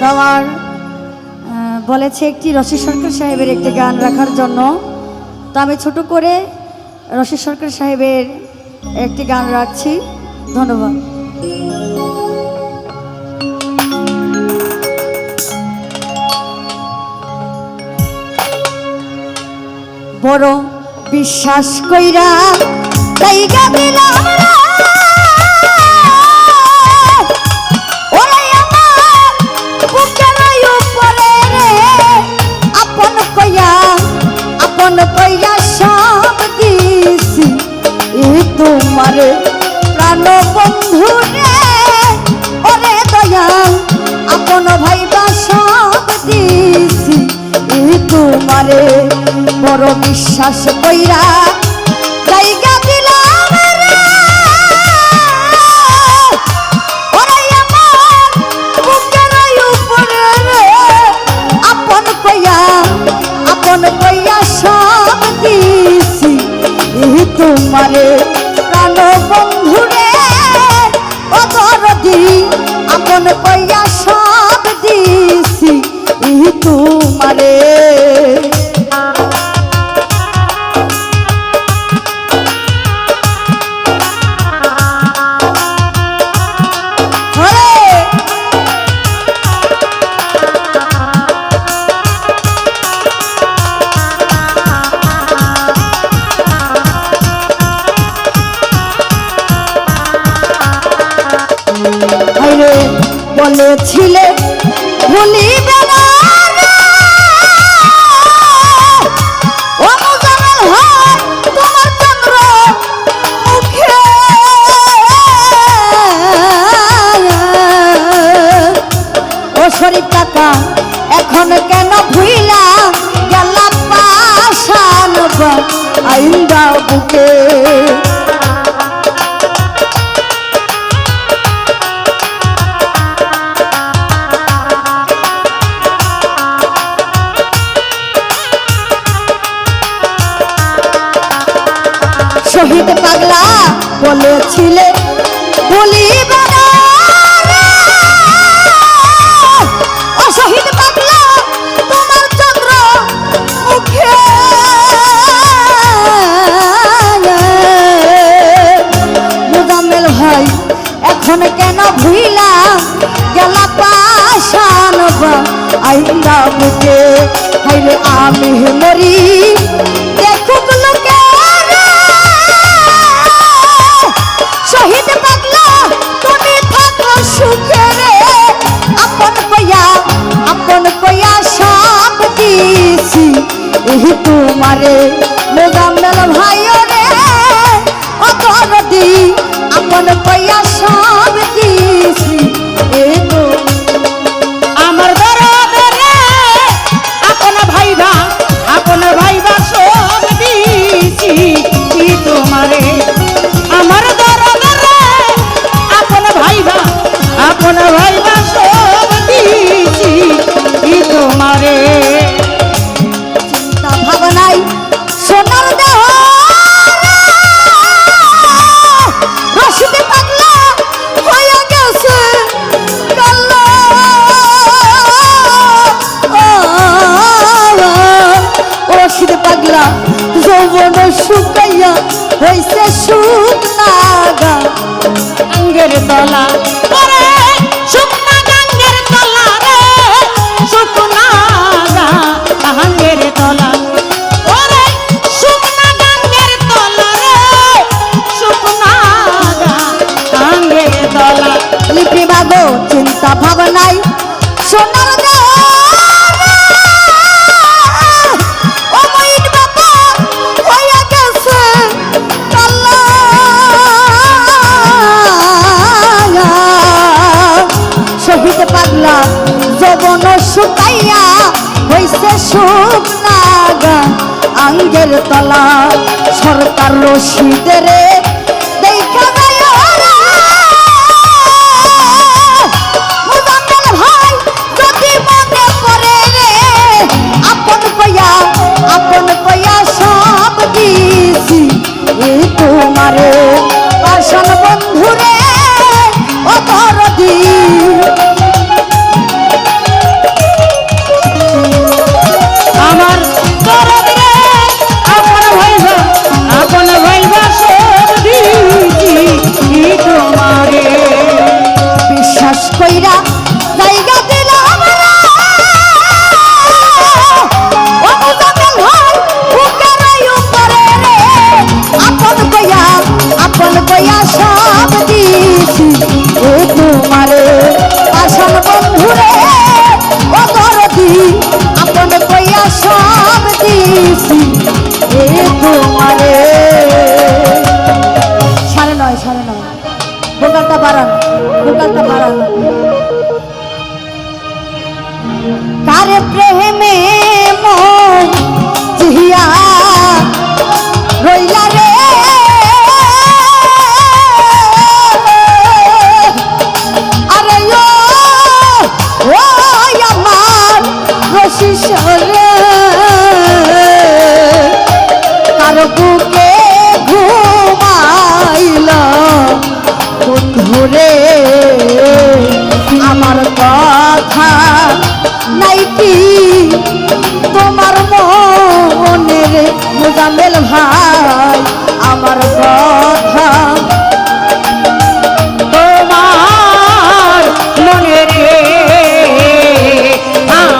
গাওয়ার বলেছে একটি রশিদ সরকার সাহেবের একটি গান রাখার জন্য। তো আমি ছোট করে রশিদ সরকার সাহেবের একটি গান রাখছি। ধন্যবাদ। বড় বিশ্বাস কইরা জায়গা দিলাম তোমারে প্রাণ বন্ধু রে, ওরে দয়াল আপন ভাইবা সব দিছি তোমারে বড় বিশ্বাস কইরা জায়গা দিলাম রে, ওরে আমার বুকের উপরে রে আপন কইয়া সব দিছি তোমারে প্রাণ বন্ধু রে, ও দরদি আপন কইয়া সব দিছি তোমারে। বলেছিলে ভুলিবে না ও মুজামিল হয় তোমার চন্দ্র মুখে, ও শরীফ কাকা এখন কেন ভুইলা গেলা পাশান আইন্দা বুকে, শহীদ পাগলা বলেছিলে বলিবে না ও শহীদ পাগলা তোমার চন্দ্র মুখে, মুজাম্মেল ভাই এখন কেন ভুইলা গেলা পাশান আইন্দা বুকে, হাইরে আমি মরি দেখুক লোকে, শহীদ পাগলা তুমি থাকো সুখে রে, আপন কইয়া সব দিছি তোমারে মুজাম্মেল ভাই রে, ও দরদি আপন কইয়া সব দিছি আমার দরদে রে আপন ভাইবা সব দিছি তোমারে, আমার দরদে রে আপন ভাইবা সব দিছি তোমারে। চিন্তা ভাবনাই সোনার দেহ রশিদ পাগলা হইয়া গেছে কাল্লা, রশিদ পাগলা যৌবন শুকাইয়া হইছে শুকনাগা আঙ্গের তলা ওরে শুকনা গাঙ্গের তলা রে, শুকনা গাঙ্গের তলা ওরে শুকনা গাঙ্গের তলা রে, শুকনা গাঙ্গের তলা। লিপি বাগো চিন্তা ভাবনাই সোনার দেহ ও মাইট বাবা হইয়া গেছে কাল্লা, শহীদ পাগলা যৌবন শুকাইয়া হইছে শুকনাগা আঙ্গের তলা, সরকার রশিদের দেখা যায় মুজাম্মেল ভাই যদি মনে পড়ে রে, আপন কইয়া সব দিছি তোমারে পাশান বন্ধু রে, ও দরদি 9:9:30 ভোকালটা বাড়ান, ভোকালটা বাড়ান। কারে প্রেমে মন জিয়া রইলা রে